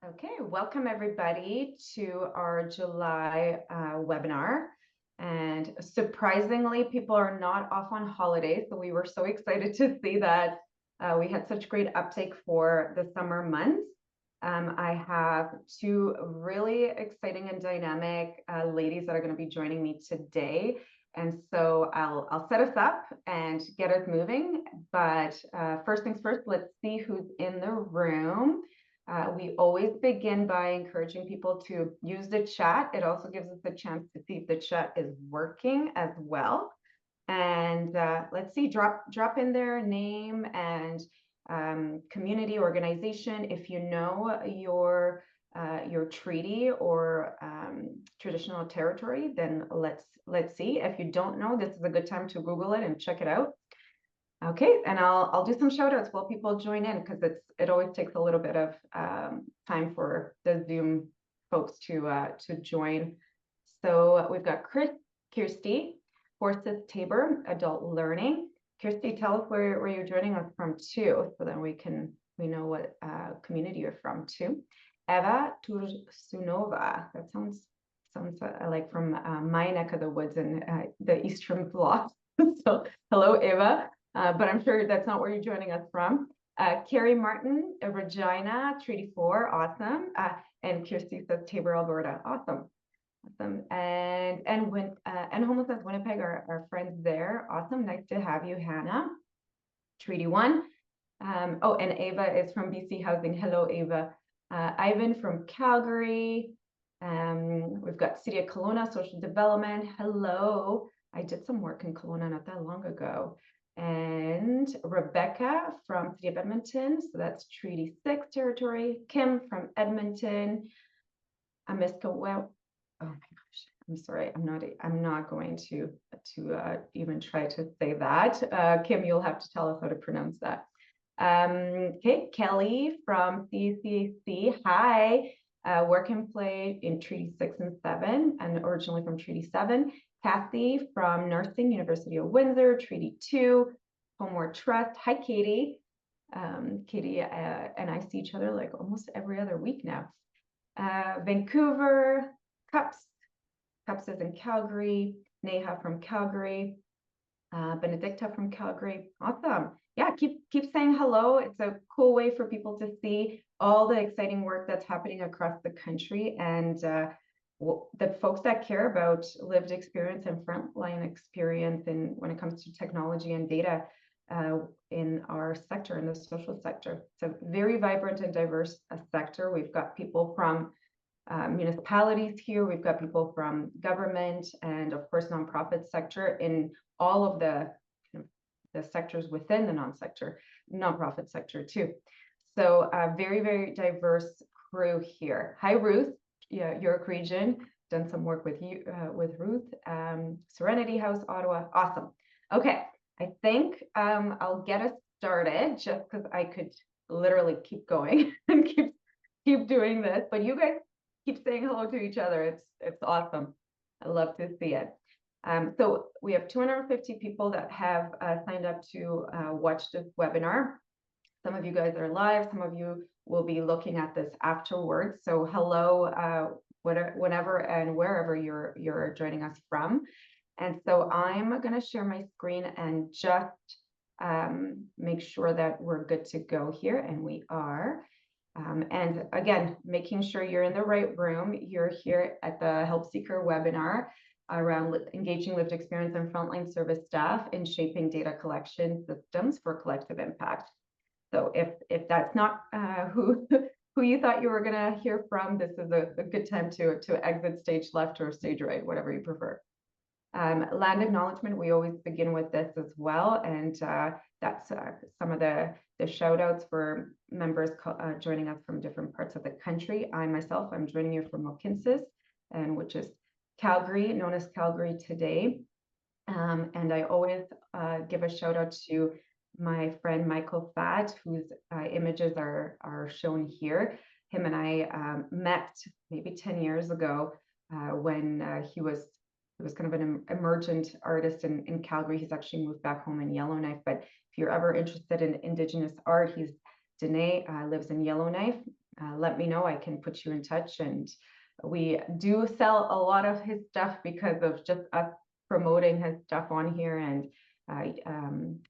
Okay, welcome everybody to our July webinar. And surprisingly, people are not off on holidays, so we were so excited to see that we had such great uptake for the summer months. I have two really exciting and dynamic ladies that are going to be joining me today. And so I'll set us up and get us moving. But first things first, let's see who's in the room. We always begin by encouraging people to use the chat. It also gives us a chance to see if the chat is working as well. And let's see, drop in their name and community organization. If you know your treaty or traditional territory, then let's see. If you don't know, this is a good time to Google it and check it out. Okay, and I'll do some shout outs while people join in, because it always takes a little bit of time for the Zoom folks to join. So we've got Kirsty, Forsyth Tabor, Adult Learning. Kirsty, tell us where you're joining us from too, so that we know what community you're from too. Eva Tursunova, that sounds like from my neck of the woods in the Eastern Bloc. So hello, Eva. But I'm sure that's not where you're joining us from. Carrie Martin, Regina, Treaty 4, awesome. And Kirsty says Tabor, Alberta, awesome. And Homeless as Winnipeg are our friends there, awesome. Nice to have you, Hannah. Treaty 1. Oh, and Ava is from BC Housing. Hello, Ava. Ivan from Calgary. We've got City of Kelowna, Social Development. Hello. I did some work in Kelowna not that long ago. And Rebecca from City of Edmonton, so that's Treaty 6 territory. Kim from Edmonton. Amiska, well, oh my gosh, I'm sorry, I'm not going to even try to say that. Kim, you'll have to tell us how to pronounce that. Okay, Kelly from CCAC, hi. Work and play in Treaty 6 and 7, and originally from Treaty 7. Kathy from Nursing, University of Windsor, Treaty 2, Homeward Trust. Hi, Katie. Katie and I see each other like almost every other week now. Vancouver, Cups is in Calgary. Neha from Calgary. Benedicta from Calgary. Awesome. Yeah, keep saying hello. It's a cool way for people to see all the exciting work that's happening across the country, and the folks that care about lived experience and frontline experience, and when it comes to technology and data in our sector, in the social sector. It's a very vibrant and diverse sector. We've got people from municipalities here. We've got people from government and, of course, nonprofit sector in all of the sectors within the nonprofit sector too. So a very, very diverse crew here. Hi, Ruth. Yeah, York Region, done some work with you, with Ruth. Serenity House, Ottawa, awesome. Okay, I think I'll get us started, just because I could literally keep going and keep doing this, but you guys keep saying hello to each other. It's awesome. I love to see it. So we have 250 people that have signed up to watch this webinar. Some of you guys are live, some of you will be looking at this afterwards. So hello, whenever and wherever you're joining us from. And so I'm going to share my screen and just make sure that we're good to go here, and we are. And again, making sure you're in the right room. You're here at the Help Seeker webinar around engaging lived experience and frontline service staff in shaping data collection systems for collective impact. So if that's not who you thought you were going to hear from, this is a good time to exit stage left or stage right, whatever you prefer. Land acknowledgement, we always begin with this as well, and that's some of the shout outs for members joining us from different parts of the country. I'm joining you from Wilkinson, and which is Calgary, known as Calgary today. And I always give a shout out to my friend Michael Fatt, whose images are shown here. Him and I met maybe 10 years ago when he was kind of an emergent artist in Calgary. He's actually moved back home in Yellowknife, but if you're ever interested in Indigenous art, Dene lives in Yellowknife, let me know. I can put you in touch. And we do sell a lot of his stuff because of just us promoting his stuff on here and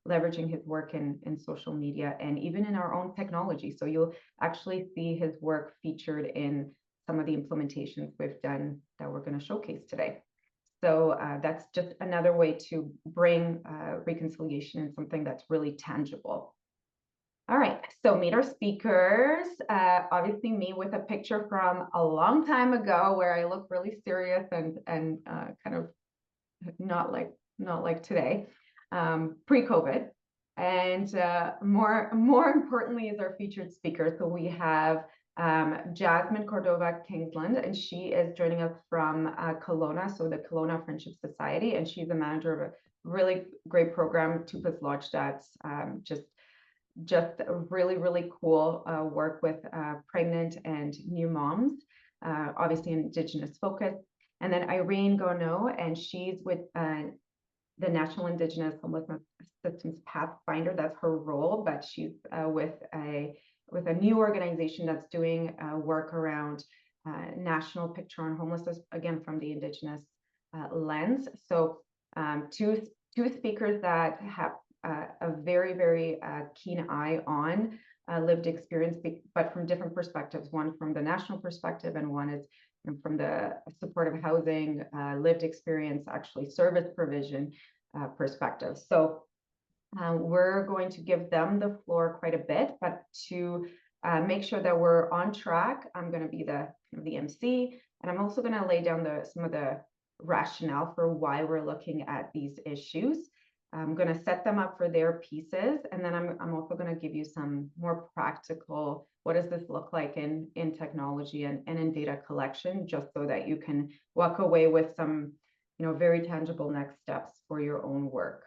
leveraging his work in social media and even in our own technology. So you'll actually see his work featured in some of the implementations we've done that we're going to showcase today. So that's just another way to bring reconciliation in something that's really tangible. All right, so meet our speakers. Obviously me with a picture from a long time ago where I look really serious and kind of not like today, pre-COVID. And more importantly is our featured speaker. So we have Jasmine Cordova Kingsland, and she is joining us from Kelowna, so the Kelowna Friendship Society, and she's the manager of a really great program, Tupas Lodge, that's just really cool work with pregnant and new moms, obviously Indigenous focus. And then Irene Garneau, and she's with the National Indigenous Homelessness Systems Pathfinder. That's her role, but she's with a new organization that's doing work around national picture on homelessness, again from the Indigenous lens. So two speakers that have a very keen eye on lived experience, but from different perspectives. One from the national perspective, and one is from the supportive housing, lived experience, actually service provision perspective. So we're going to give them the floor quite a bit, but to make sure that we're on track, I'm going to be the MC, and I'm also going to lay down some of the rationale for why we're looking at these issues. I'm going to set them up for their pieces, and then I'm also going to give you some more practical, what does this look like in technology and in data collection, just so that you can walk away with some, very tangible next steps for your own work.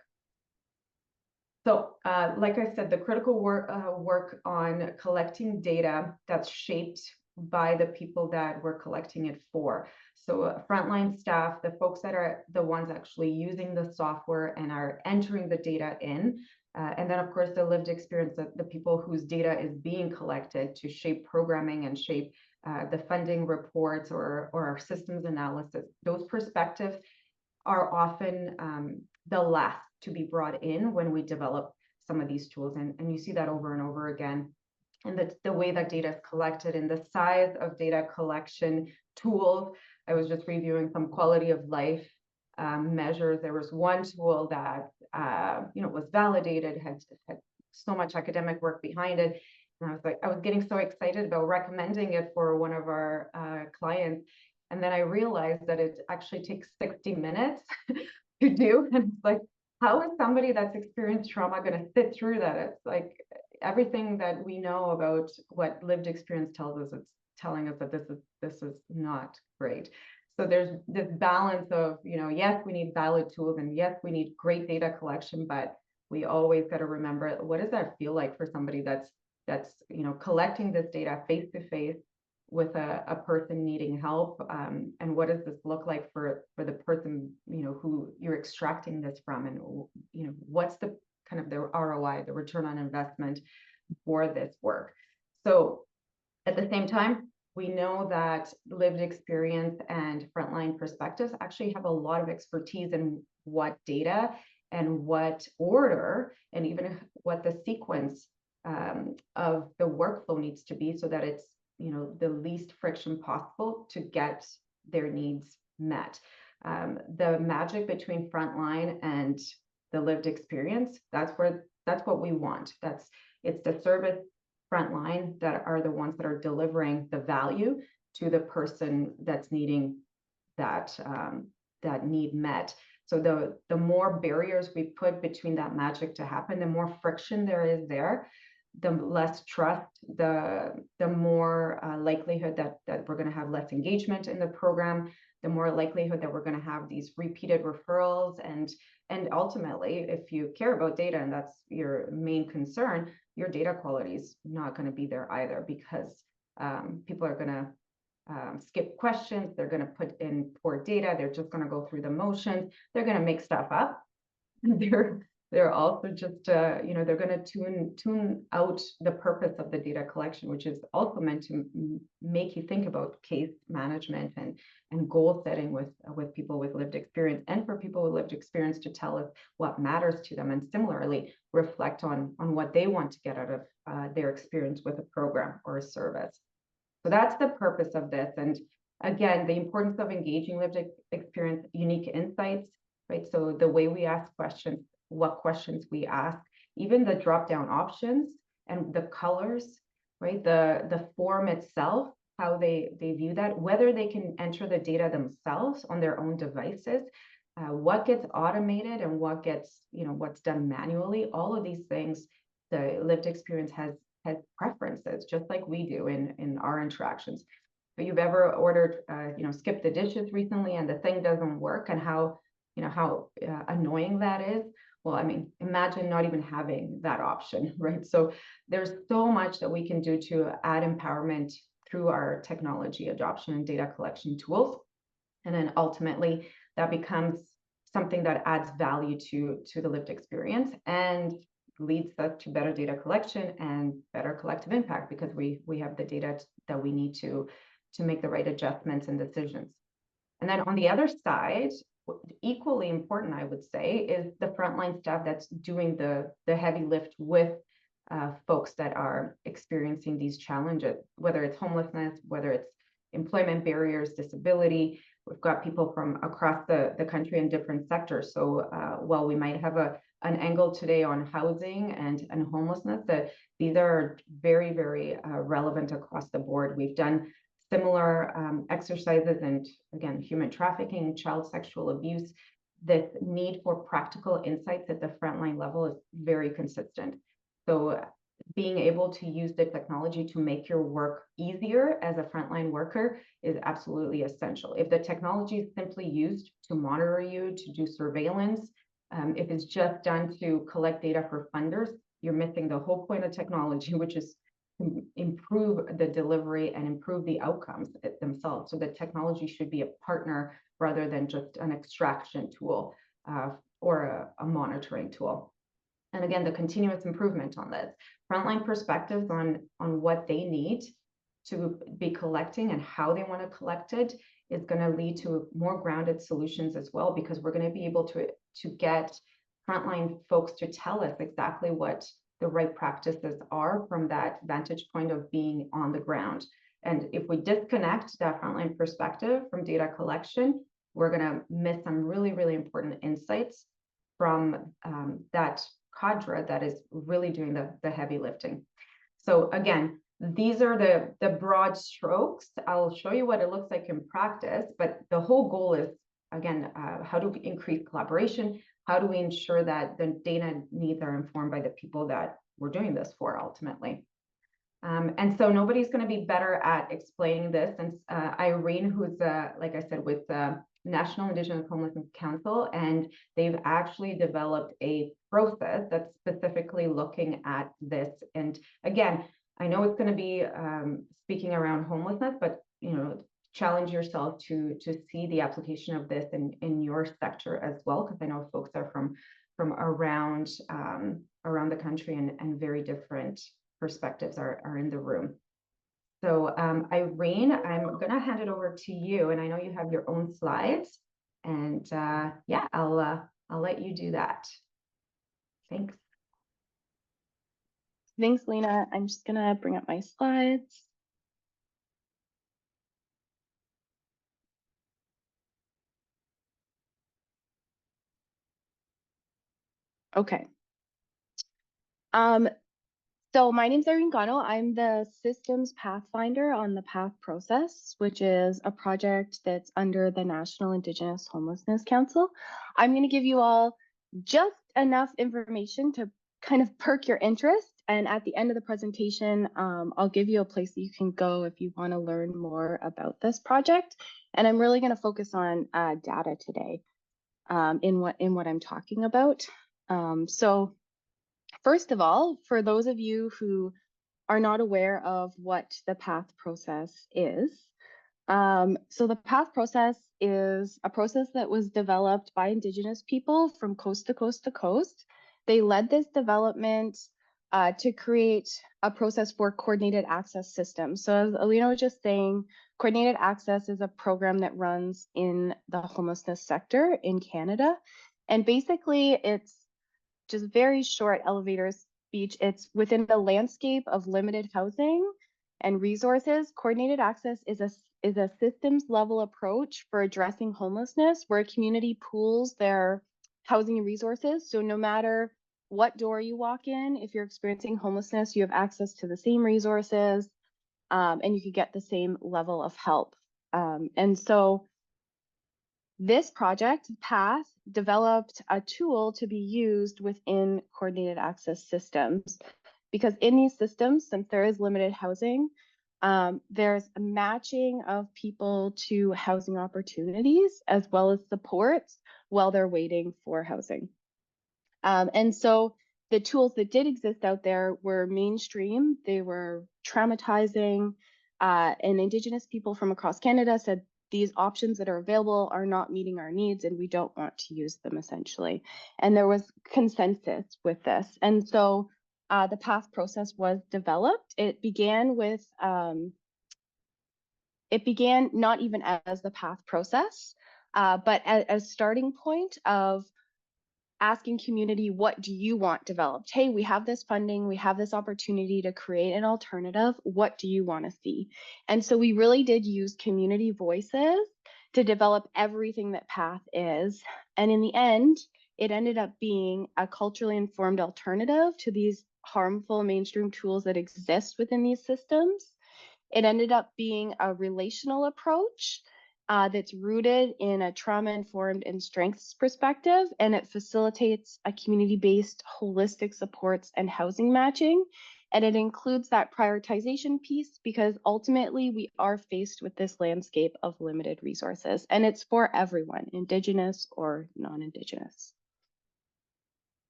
So like I said, the critical work on collecting data that's shaped by the people that we're collecting it for. So frontline staff, the folks that are the ones actually using the software and are entering the data in. And then, of course, the lived experience of the people whose data is being collected to shape programming and shape the funding reports or our systems analysis. Those perspectives are often the last to be brought in when we develop some of these tools. And you see that over and over again. And the way that data is collected and the size of data collection tools. I was just reviewing some quality of life measures. There was one tool that was validated, had so much academic work behind it. And I was getting so excited about recommending it for one of our clients. And then I realized that it actually takes 60 minutes to do. And it's like, how is somebody that's experienced trauma going to sit through that? It's like everything that we know about what lived experience tells us, it's telling us that this is not great. So there's this balance of, yes, we need valid tools, and yes, we need great data collection, but we always got to remember, what does that feel like for somebody that's collecting this data face to face with a person needing help, and what does this look like for the person who you're extracting this from, and what's the kind of the ROI, the return on investment for this work. So at the same time, we know that lived experience and frontline perspectives actually have a lot of expertise in what data and what order and even what the sequence of the workflow needs to be, so that it's the least friction possible to get their needs met. The magic between frontline and the lived experience, that's what we want. It's the service frontline that are the ones that are delivering the value to the person that's needing that need met. So the more barriers we put between that magic to happen, the more friction there is there, the less trust, the more likelihood that we're going to have less engagement in the program, the more likelihood that we're going to have these repeated referrals, and ultimately, if you care about data and that's your main concern, your data quality is not going to be there either, because people are going to skip questions, they're going to put in poor data, they're just going to go through the motions, they're going to make stuff up, they're also just, you know, they're going to tune out the purpose of the data collection, which is also meant to make you think about case management and goal setting with people with lived experience, and for people with lived experience to tell us what matters to them, and similarly reflect on what they want to get out of their experience with a program or a service. So that's the purpose of this. And again, the importance of engaging lived experience, unique insights, right? So the way we ask questions, what questions we ask, even the drop-down options and the colors, right? The form itself, how they view that, whether they can enter the data themselves on their own devices, what gets automated and what gets, you know, what's done manually, all of these things, the lived experience has preferences, just like we do in our interactions. If you've ever ordered, you know, skip the dishes recently and the thing doesn't work, and how, you know, how annoying that is. Well, I mean, imagine not even having that option, right? So there's so much that we can do to add empowerment through our technology adoption and data collection tools. And then ultimately that becomes something that adds value to the lived experience and leads us to better data collection and better collective impact, because we have the data that we need to make the right adjustments and decisions. And then on the other side, equally important, I would say, is the frontline staff that's doing the heavy lift with folks that are experiencing these challenges, whether it's homelessness, whether it's employment barriers, disability. We've got people from across the country in different sectors. So while we might have an angle today on housing and homelessness, that these are very, very relevant across the board. We've done similar exercises, and again, human trafficking, child sexual abuse. This need for practical insights at the frontline level is very consistent. So being able to use the technology to make your work easier as a frontline worker is absolutely essential. If the technology is simply used to monitor you, to do surveillance, if it's just done to collect data for funders, you're missing the whole point of technology, which is to improve the delivery and improve the outcomes themselves. So the technology should be a partner rather than just an extraction tool or a monitoring tool. And again, the continuous improvement on this, frontline perspectives on what they need to be collecting and how they want to collect it is going to lead to more grounded solutions as well, because we're going to be able to get frontline folks to tell us exactly what the right practices are from that vantage point of being on the ground. And if we disconnect that frontline perspective from data collection, we're going to miss some really, really important insights from that cadre that is really doing the heavy lifting. So again, these are the broad strokes. I'll show you what it looks like in practice, but the whole goal is, again, how do we increase collaboration? How do we ensure that the data needs are informed by the people that we're doing this for ultimately? And so nobody's going to be better at explaining this than Irene, who's, like I said, with National Indigenous Homelessness Council, and they've actually developed a process that's specifically looking at this. And again, I know it's going to be speaking around homelessness, but you know, challenge yourself to see the application of this in your sector as well, because I know folks are from around the country, and very different perspectives are in the room. So Irene, I'm going to hand it over to you, and I know you have your own slides, and yeah, I'll let you do that. Thanks. Thanks, Lena. I'm just going to bring up my slides. Okay. So my name's Irene Gano. I'm the systems pathfinder on the PATH process, which is a project that's under the National Indigenous Homelessness Council. I'm going to give you all just enough information to kind of perk your interest. And at the end of the presentation, I'll give you a place that you can go if you want to learn more about this project. And I'm really going to focus on data today in what I'm talking about. So first of all, for those of you who are not aware of what the PATH process is, so the PATH process is a process that was developed by Indigenous people from coast to coast to coast. they led this development to create a process for coordinated access systems. So as Alina was just saying, coordinated access is a program that runs in the homelessness sector in Canada. And basically it's just very short elevator speech. It's within the landscape of limited housing and resources. Coordinated access is a systems level approach for addressing homelessness where a community pools their housing and resources. So no matter what door you walk in, if you're experiencing homelessness, you have access to the same resources, and you could get the same level of help. And so this project, PATH, developed a tool to be used within coordinated access systems. Because in these systems, since there is limited housing, there's a matching of people to housing opportunities as well as supports while they're waiting for housing. And so the tools that did exist out there were mainstream, they were traumatizing, and Indigenous people from across Canada said these options that are available are not meeting our needs and we don't want to use them, essentially. And there was consensus with this. And so the PATH process was developed. It began not even as the PATH process, but as a starting point of asking community, what do you want developed? Hey, we have this funding, we have this opportunity to create an alternative. What do you want to see? And so we really did use community voices to develop everything that PATH is. And in the end, it ended up being a culturally informed alternative to these harmful mainstream tools that exist within these systems. It ended up being a relational approach that's rooted in a trauma-informed and strengths perspective, and it facilitates a community-based holistic supports and housing matching. And it includes that prioritization piece because ultimately we are faced with this landscape of limited resources, and it's for everyone, Indigenous or non-Indigenous.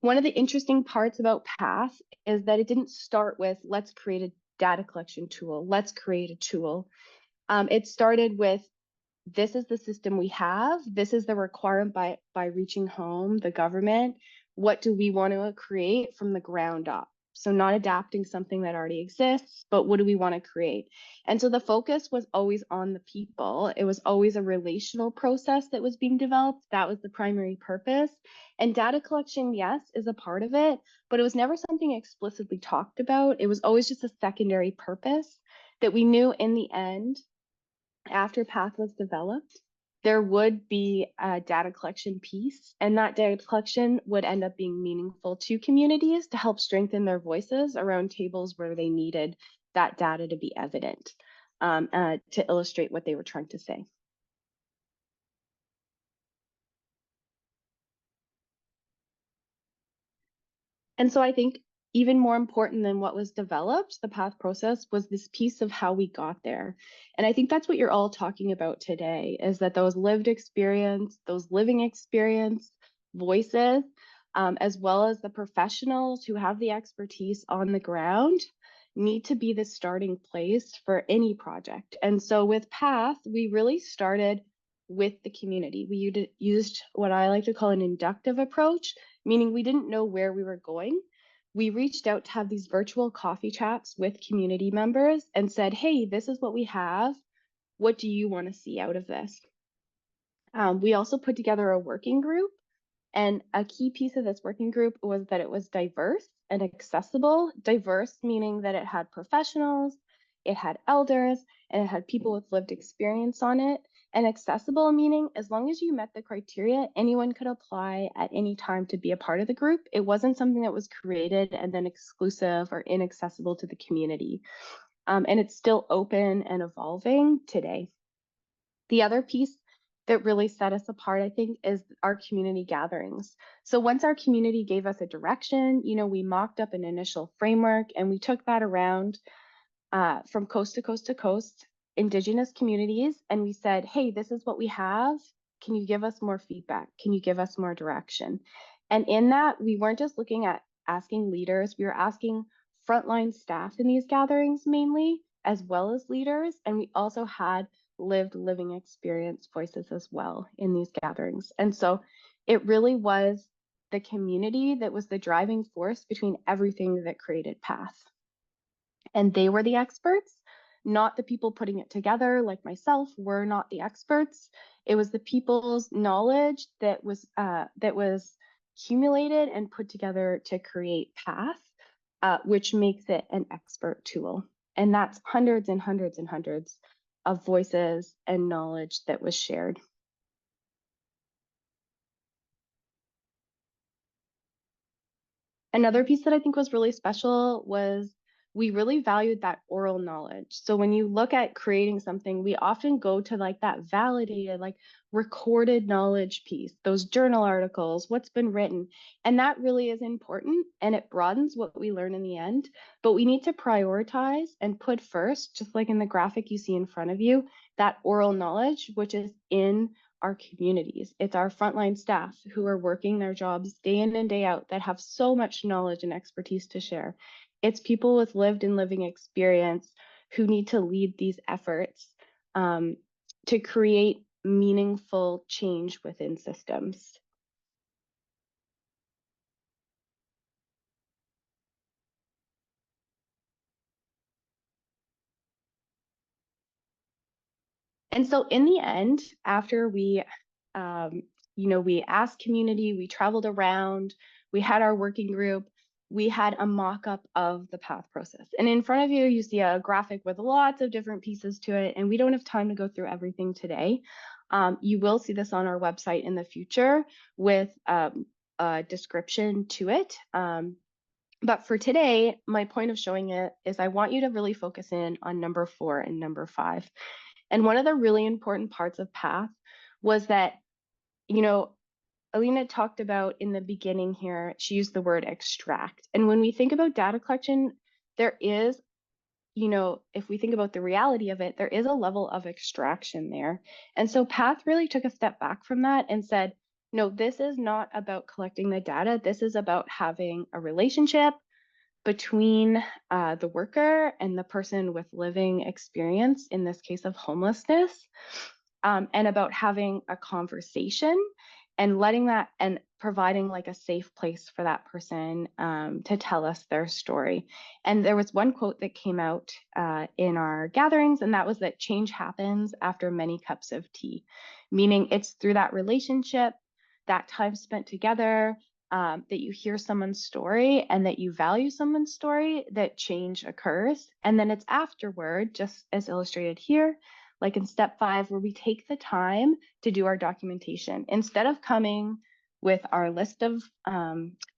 One of the interesting parts about PATH is that it didn't start with, let's create a data collection tool, let's create a tool. It started with, this is the system we have, this is the requirement by reaching home, the government, what do we want to create from the ground up? So not adapting something that already exists, but what do we want to create? And so the focus was always on the people. It was always a relational process that was being developed. That was the primary purpose. And data collection, yes, is a part of it, but it was never something explicitly talked about. It was always just a secondary purpose that we knew in the end, after PATH was developed, there would be a data collection piece, and that data collection would end up being meaningful to communities to help strengthen their voices around tables where they needed that data to be evident, to illustrate what they were trying to say. And so I think even more important than what was developed, the PATH process, was this piece of how we got there. And I think that's what you're all talking about today, is that those lived experience, those living experience voices, as well as the professionals who have the expertise on the ground, need to be the starting place for any project. And so with PATH, we really started with the community. We used what I like to call an inductive approach, meaning we didn't know where we were going. We reached out to have these virtual coffee chats with community members and said, hey, this is what we have. What do you want to see out of this? We also put together a working group, and a key piece of this working group was that it was diverse and accessible. Diverse meaning that it had professionals, it had elders, and it had people with lived experience on it. And accessible meaning as long as you met the criteria, anyone could apply at any time to be a part of the group. It wasn't something that was created and then exclusive or inaccessible to the community. And it's still open and evolving today. The other piece that really set us apart, I think, is our community gatherings. So once our community gave us a direction, we mocked up an initial framework and we took that around from coast to coast to coast, Indigenous communities, and we said, hey, this is what we have. Can you give us more feedback? Can you give us more direction? And in that, we weren't just looking at asking leaders, we were asking frontline staff in these gatherings mainly, as well as leaders. And we also had living experience voices as well in these gatherings. And so it really was the community that was the driving force between everything that created Path. And they were the experts, not the people putting it together like myself. We're not the experts. It was the people's knowledge that was accumulated and put together to create Path, which makes it an expert tool. And that's hundreds and hundreds and hundreds of voices and knowledge that was shared. Another piece that I think was really special was we really valued that oral knowledge. So when you look at creating something, we often go to like that validated, like recorded knowledge piece, those journal articles, what's been written. And that really is important and it broadens what we learn in the end. But we need to prioritize and put first, just like in the graphic you see in front of you, that oral knowledge, which is in our communities. It's our frontline staff who are working their jobs day in and day out that have so much knowledge and expertise to share. It's people with lived and living experience who need to lead these efforts to create meaningful change within systems. And so in the end, after we, we asked community, we traveled around, we had our working group, we had a mock-up of the path process. And in front of you, you see a graphic with lots of different pieces to it, and we don't have time to go through everything today. You will see this on our website in the future with a description to it. But for today, my point of showing it is I want you to really focus in on number 4 and number 5. And one of the really important parts of Path was that, Alina talked about in the beginning here, she used the word extract. And when we think about data collection, there is, if we think about the reality of it, there is a level of extraction there. And so Path really took a step back from that and said, no, this is not about collecting the data. This is about having a relationship between the worker and the person with living experience, in this case of homelessness, and about having a conversation and letting that and providing like a safe place for that person to tell us their story. And there was one quote that came out in our gatherings, and that was that change happens after many cups of tea, meaning it's through that relationship, that time spent together, that you hear someone's story and that you value someone's story, that change occurs. And then it's afterward, just as illustrated here, like in step 5, where we take the time to do our documentation. Instead of coming with our list of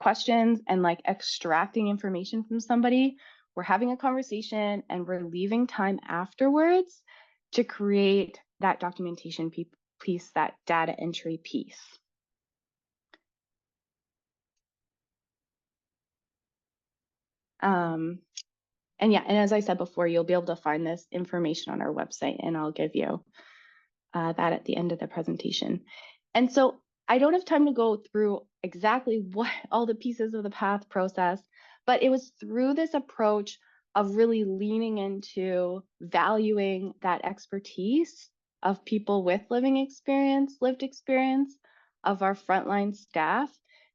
questions and like extracting information from somebody, we're having a conversation and we're leaving time afterwards to create that documentation piece, that data entry piece. And yeah, and as I said before, you'll be able to find this information on our website, and I'll give you that at the end of the presentation. And so I don't have time to go through exactly what all the pieces of the path process, but it was through this approach of really leaning into valuing that expertise of people with lived experience, of our frontline staff,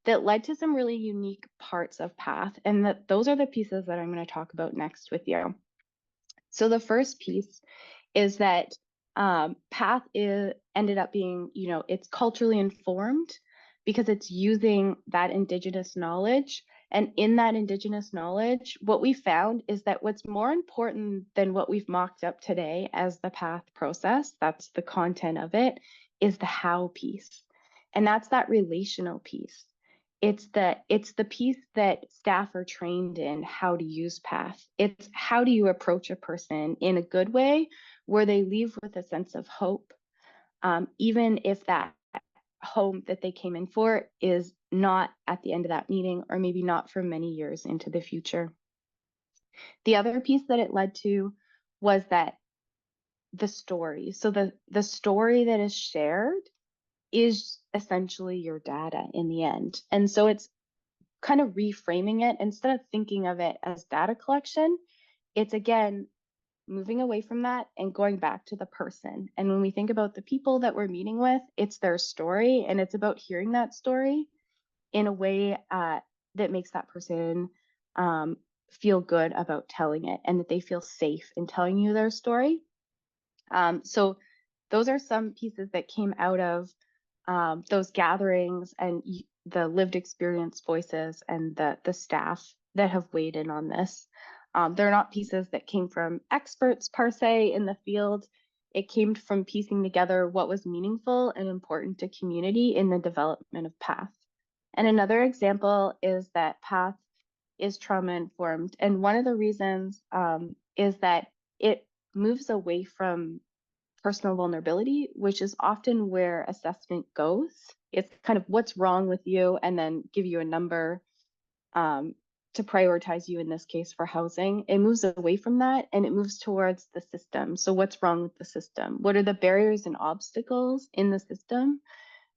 that led to some really unique parts of Path. And that those are the pieces that I'm going to talk about next with you. So the first piece is that Path ended up being, it's culturally informed because it's using that Indigenous knowledge. And in that Indigenous knowledge, what we found is that what's more important than what we've mocked up today as the Path process, that's the content of it, is the how piece. And that's that relational piece. It's the piece that staff are trained in how to use Path. It's how do you approach a person in a good way where they leave with a sense of hope, even if that home that they came in for is not at the end of that meeting, or maybe not for many years into the future. The other piece that it led to was that the story. So the story that is shared is essentially your data in the end. And so it's kind of reframing it. Instead of thinking of it as data collection, it's again moving away from that and going back to the person. And when we think about the people that we're meeting with, it's their story, and it's about hearing that story in a way that makes that person feel good about telling it, and that they feel safe in telling you their story. So those are some pieces that came out of those gatherings, and the lived experience voices and the staff that have weighed in on this. They're not pieces that came from experts per se in the field. It came from piecing together what was meaningful and important to community in the development of PATH. And another example is that PATH is trauma informed. And one of the reasons is that it moves away from personal vulnerability, which is often where assessment goes. It's kind of what's wrong with you, and then give you a number to prioritize you in this case for housing. It moves away from that, and it moves towards the system. So what's wrong with the system? What are the barriers and obstacles in the system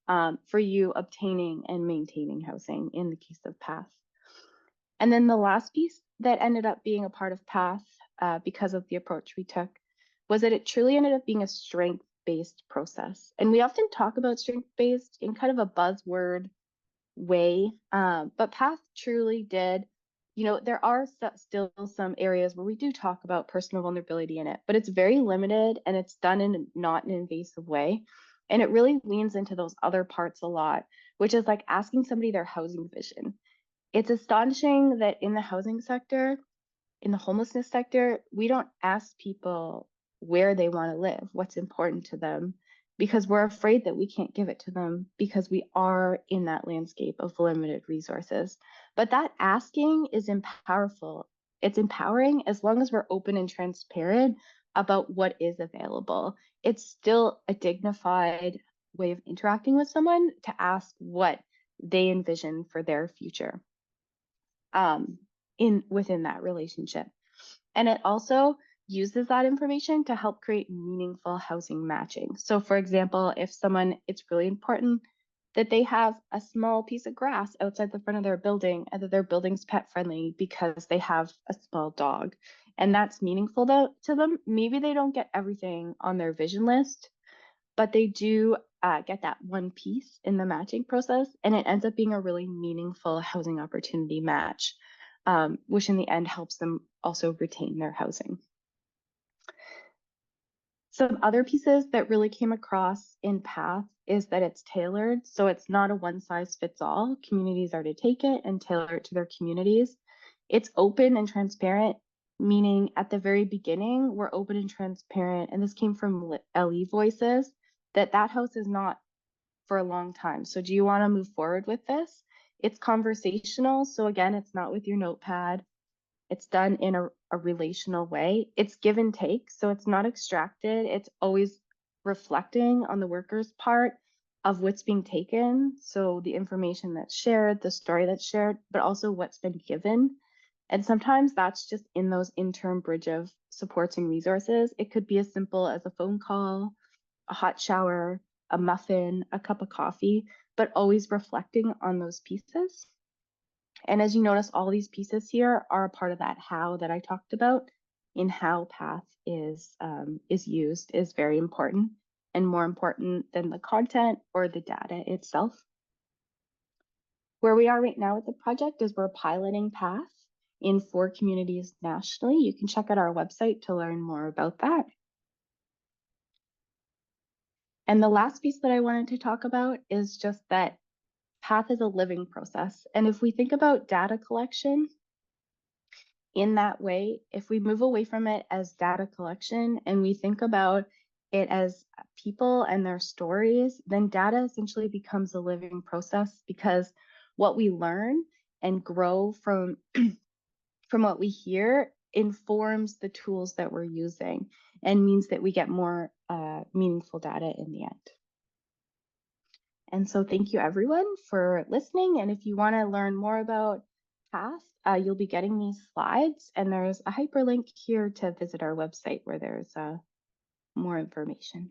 for you obtaining and maintaining housing in the case of PATH? And then the last piece that ended up being a part of PATH because of the approach we took was that it truly ended up being a strength-based process. And we often talk about strength-based in kind of a buzzword way, but PATH truly did. There are still some areas where we do talk about personal vulnerability in it, but it's very limited, and it's done in not an invasive way. And it really leans into those other parts a lot, which is like asking somebody their housing vision. It's astonishing that in the housing sector, in the homelessness sector, we don't ask people where they want to live, what's important to them, because we're afraid that we can't give it to them because we are in that landscape of limited resources. But that asking is powerful. It's empowering as long as we're open and transparent about what is available. It's still a dignified way of interacting with someone to ask what they envision for their future within that relationship. And it also uses that information to help create meaningful housing matching. So for example, if it's really important that they have a small piece of grass outside the front of their building, and that their building's pet friendly because they have a small dog, and that's meaningful to them. Maybe they don't get everything on their vision list, but they do get that one piece in the matching process, and it ends up being a really meaningful housing opportunity match, which in the end helps them also retain their housing. Some other pieces that really came across in PATH is that it's tailored. So it's not a one size fits all. Communities are to take it and tailor it to their communities. It's open and transparent, meaning at the very beginning, we're open and transparent. And this came from LE Voices, that house is not for a long time. So do you want to move forward with this? It's conversational. So again, it's not with your notepad. It's done in a relational way. It's give and take. So it's not extracted. It's always reflecting on the worker's part of what's being taken. So the information that's shared, the story that's shared, but also what's been given. And sometimes that's just in those interim bridge of supports and resources. It could be as simple as a phone call, a hot shower, a muffin, a cup of coffee, but always reflecting on those pieces. And as you notice, all these pieces here are a part of that how that I talked about. In how PATH is used is very important, and more important than the content or the data itself. Where we are right now with the project is we're piloting PATH in 4 communities nationally. You can check out our website to learn more about that. And the last piece that I wanted to talk about is just that PATH is a living process. And if we think about data collection in that way, if we move away from it as data collection and we think about it as people and their stories, then data essentially becomes a living process, because what we learn and grow from what we hear informs the tools that we're using, and means that we get more meaningful data in the end. And so thank you everyone for listening. And if you want to learn more about PATH, you'll be getting these slides, and there's a hyperlink here to visit our website where there's more information.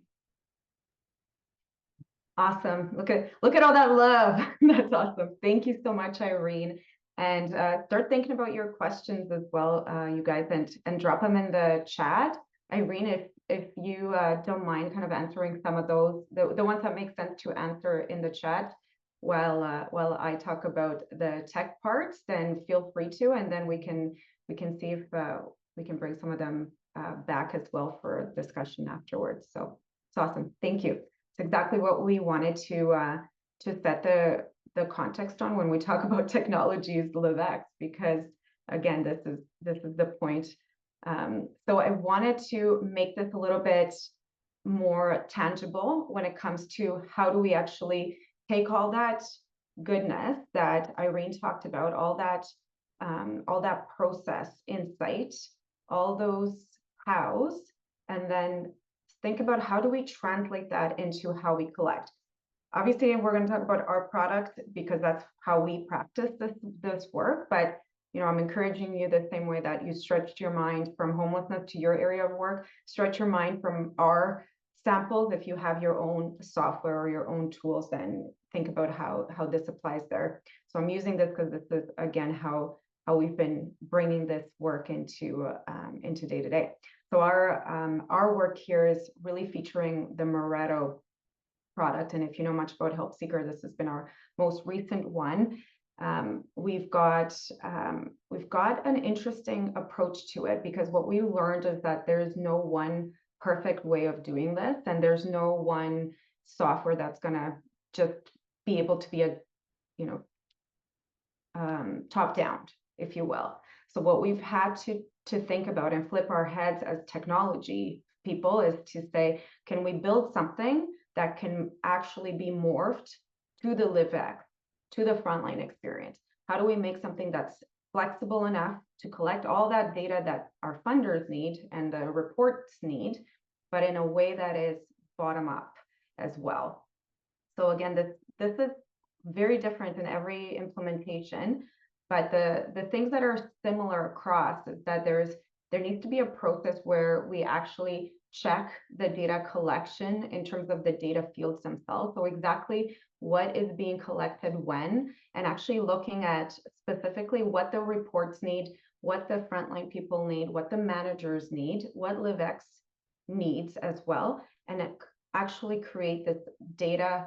Awesome. Look at all that love. That's awesome. Thank you so much, Irene. And start thinking about your questions as well, you guys, and drop them in the chat. Irene, if you don't mind kind of answering some of those, the ones that make sense to answer in the chat, while I talk about the tech parts, then feel free to, and then we can see if we can bring some of them back as well for discussion afterwards. So it's awesome. Thank you. It's exactly what we wanted to set the context on when we talk about technologies LiveX, because again, this is the point. So I wanted to make this a little bit more tangible when it comes to how do we actually take all that goodness that Irene talked about, all that process insight, all those hows, and then think about how do we translate that into how we collect. Obviously, we're going to talk about our product because that's how we practice this work, but I'm encouraging you the same way that you stretched your mind from homelessness to your area of work, stretch your mind from our samples. If you have your own software or your own tools, then think about how this applies there. So I'm using this because this is, again, how we've been bringing this work into day to day. So our work here is really featuring the Moretto product. And if you know much about Help Seeker, this has been our most recent one. We've got an interesting approach to it, because what we learned is that there's no one perfect way of doing this, and there's no one software that's going to just be able to be a top down, if you will. So what we've had to think about and flip our heads as technology people is to say, can we build something that can actually be morphed to the LiveX, to the Frontline experience? How do we make something that's flexible enough to collect all that data that our funders need and the reports need, but in a way that is bottom up as well? So again, this is very different in every implementation, but the things that are similar across is that there needs to be a process where we actually check the data collection in terms of the data fields themselves. So exactly what is being collected when, and actually looking at specifically what the reports need, what the frontline people need, what the managers need, what LiveX needs as well, and actually create this data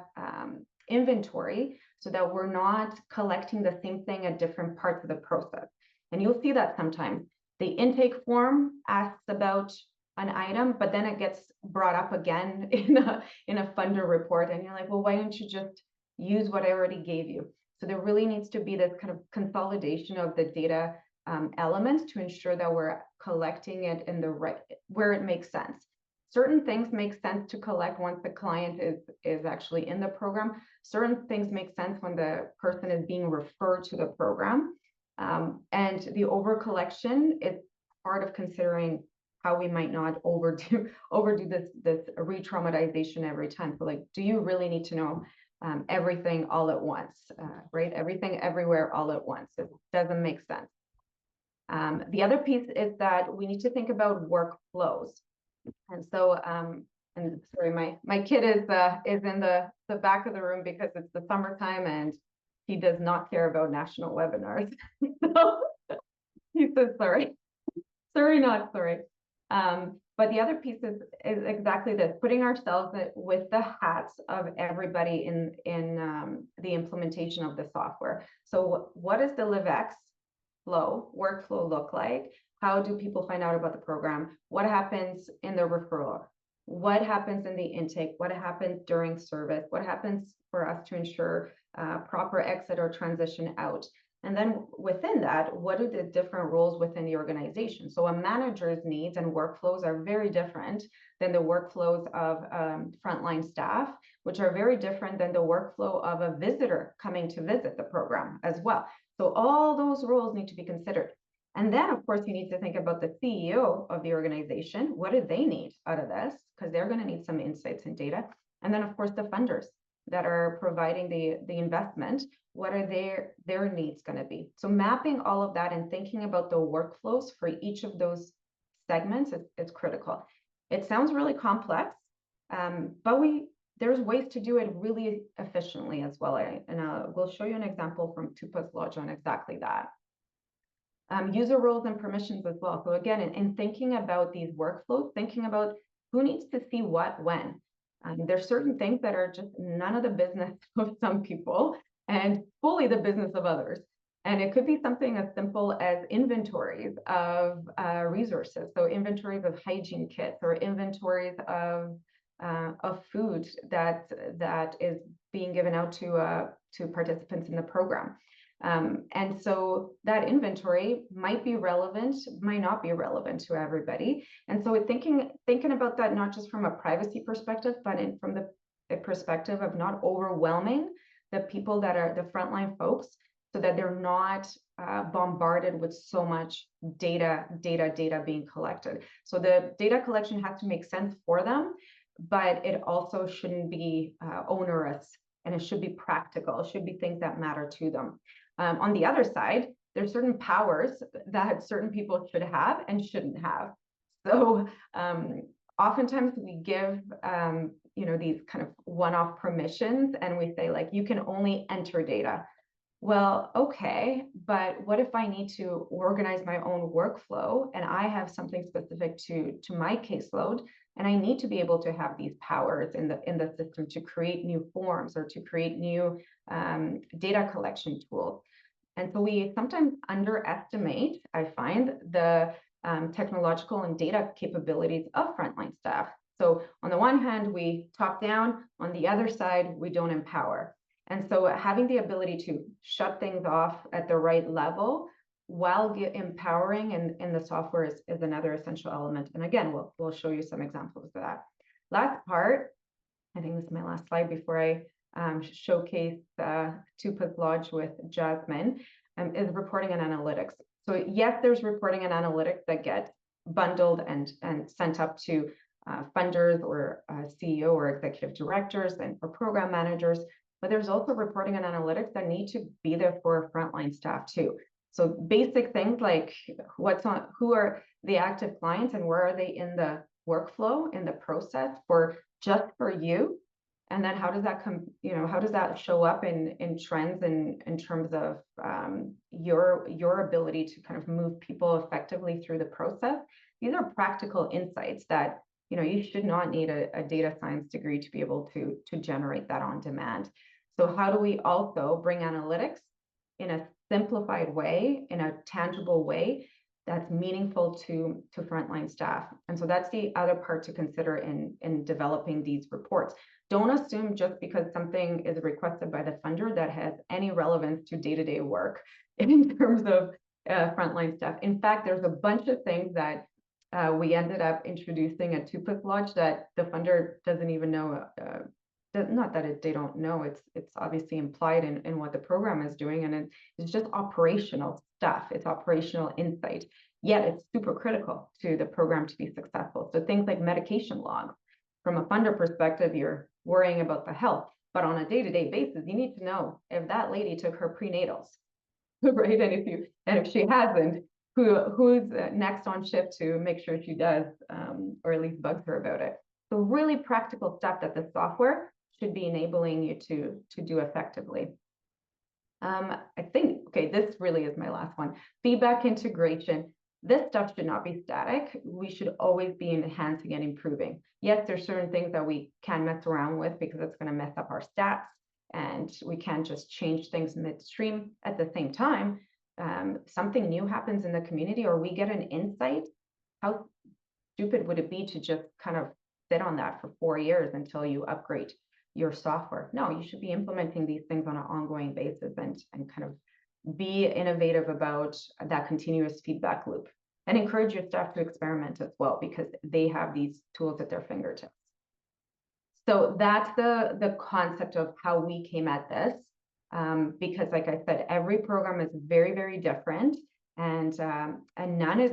inventory so that we're not collecting the same thing at different parts of the process. And you'll see that sometimes the intake form asks about an item, but then it gets brought up again in a funder report, and you're like, well, why don't you just use what I already gave you? So there really needs to be this kind of consolidation of the data elements to ensure that we're collecting it in the right where it makes sense. Certain things make sense to collect once the client is actually in the program. Certain things make sense when the person is being referred to the program. And the over collection is part of considering how we might not overdo this re-traumatization every time. So like, do you really need to know everything all at once, right? Everything everywhere all at once. It doesn't make sense. The other piece is that we need to think about workflows. And so, and sorry, my kid is in the back of the room because it's the summertime and he does not care about national webinars. So he says, sorry, not sorry. But the other piece is exactly this, putting ourselves with the hats of everybody in the implementation of the software. So what does the LiveX workflow look like? How do people find out about the program? What happens in the referral? What happens in the intake? What happens during service? What happens for us to ensure proper exit or transition out? And then within that, what are the different roles within the organization? So a manager's needs and workflows are very different than the workflows of frontline staff, which are very different than the workflow of a visitor coming to visit the program as well. So all those roles need to be considered. And then, of course, you need to think about the CEO of the organization. What do they need out of this? Because they're going to need some insights and data. And then, of course, the funders that are providing the investment. What are their needs going to be? So mapping all of that and thinking about the workflows for each of those segments is critical. It sounds really complex, but there's ways to do it really efficiently as well. We'll show you an example from Tupa's Lodge on exactly that. User roles and permissions as well. So again, in thinking about these workflows, thinking about who needs to see what when. There's certain things that are just none of the business of some people. and fully the business of others. And it could be something as simple as inventories of resources. So inventories of hygiene kits or inventories of food that is being given out to participants in the program. And so that inventory might be relevant, might not be relevant to everybody. And so thinking about that, not just from a privacy perspective, but from the perspective of not overwhelming the people that are the frontline folks, so that they're not bombarded with so much data being collected. So the data collection has to make sense for them, but it also shouldn't be onerous, and it should be practical. It should be things that matter to them. On the other side, there's certain powers that certain people should have and shouldn't have. So oftentimes we give these kind of one-off permissions, and we say, like, you can only enter data. Well, okay, but what if I need to organize my own workflow and I have something specific to my caseload, and I need to be able to have these powers in the system to create new forms or to create new data collection tools. And so we sometimes underestimate, I find, the technological and data capabilities of frontline staff. So on the one hand, we top down, on the other side, we don't empower. And so having the ability to shut things off at the right level while empowering in the software is another essential element. And again, we'll show you some examples of that. Last part, I think this is my last slide before I showcase Tupus Lodge with Jasmine, is reporting and analytics. So yes, there's reporting and analytics that get bundled and sent up to funders or CEO or executive directors and or program managers. But there's also reporting and analytics that need to be there for frontline staff too. So basic things like who are the active clients and where are they in the workflow, in the process just for you, and then how does that how does that show up in trends in terms of your ability to kind of move people effectively through the process. These are practical insights that you should not need a data science degree to be able to generate that on demand. So how do we also bring analytics in a simplified way, in a tangible way that's meaningful to frontline staff? And so that's the other part to consider in developing these reports. Don't assume just because something is requested by the funder that has any relevance to day-to-day work in terms of frontline staff. In fact, there's a bunch of things that we ended up introducing at Tupus Lodge that the funder doesn't even know. Not that they don't know, it's obviously implied in what the program is doing, and it's just operational stuff. It's operational insight, yet it's super critical to the program to be successful. So things like medication logs, from a funder perspective, you're worrying about the health, but on a day-to-day basis, you need to know if that lady took her prenatals, right? And if she hasn't, who's next on shift to make sure she does, or at least bugs her about it. So really practical stuff that the software should be enabling you to do effectively. I think, okay, this really is my last one. Feedback integration. This stuff should not be static. We should always be enhancing and improving. Yes, there's certain things that we can mess around with because it's going to mess up our stats, and we can't just change things midstream. At the same time, something new happens in the community or we get an insight, how stupid would it be to just kind of sit on that for 4 years until you upgrade your software? No, you should be implementing these things on an ongoing basis and kind of be innovative about that continuous feedback loop, and encourage your staff to experiment as well, because they have these tools at their fingertips. So that's the concept of how we came at this, because like I said, every program is very, very different, and none is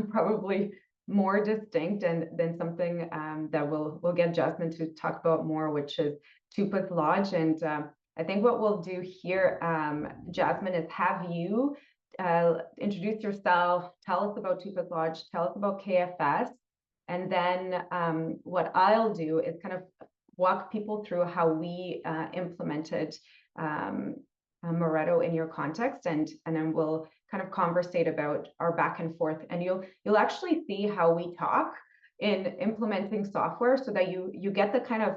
probably more distinct than something that we'll get Jasmine to talk about more, which is Tupus Lodge. And I think what we'll do here, Jasmine, is have you introduce yourself, tell us about Tupus Lodge, tell us about KFS, and then what I'll do is kind of walk people through how we implemented Moretto in your context, and then we'll kind of conversate about our back and forth, and you'll actually see how we talk in implementing software, so that you get the kind of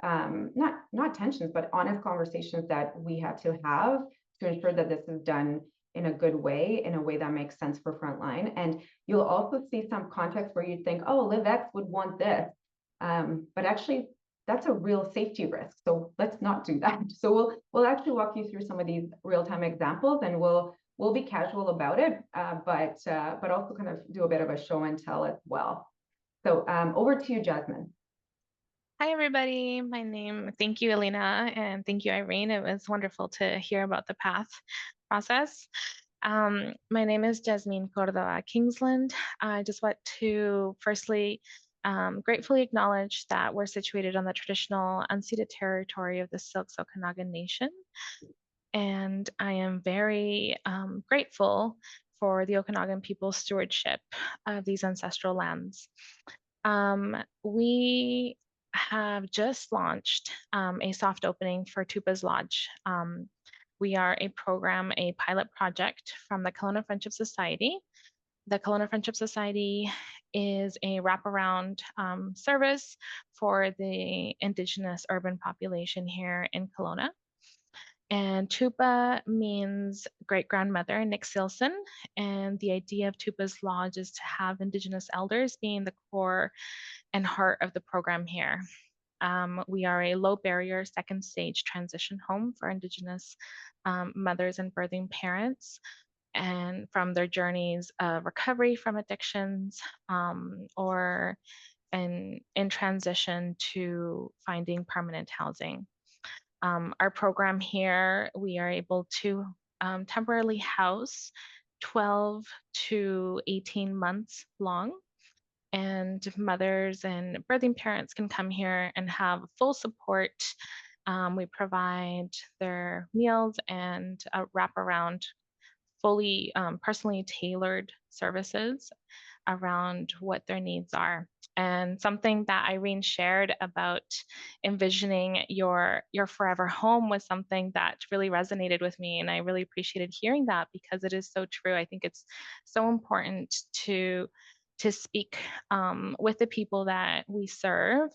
not tensions, but honest conversations that we had to have to ensure that this is done in a good way, in a way that makes sense for Frontline. And you'll also see some context where you think, oh, LiveX would want this, but actually that's a real safety risk. So let's not do that. So we'll actually walk you through some of these real-time examples, and we'll be casual about it, but also kind of do a bit of a show and tell as well. So over to you, Jasmine. Hi, everybody. Thank you, Elena, and thank you, Irene. It was wonderful to hear about the PATH process. My name is Jasmine Cordova Kingsland. I just want to firstly gratefully acknowledge that we're situated on the traditional unceded territory of the Silks Okanagan Nation. And I am very grateful for the Okanagan people's stewardship of these ancestral lands. We have just launched a soft opening for Tupa's Lodge. We are a program, a pilot project from the Kelowna Friendship Society. The Kelowna Friendship Society is a wraparound service for the Indigenous urban population here in Kelowna. And Tupa means great grandmother, Nick Silson. And the idea of Tupa's Lodge is to have Indigenous elders being the core and heart of the program here. We are a low barrier second stage transition home for Indigenous mothers and birthing parents, and from their journeys of recovery from addictions or in transition to finding permanent housing. Our program here, we are able to temporarily house 12 to 18 months long, and mothers and birthing parents can come here and have full support. We provide their meals and wraparound, fully personally tailored services around what their needs are. And something that Irene shared about envisioning your forever home was something that really resonated with me. And I really appreciated hearing that, because it is so true. I think it's so important to speak with the people that we serve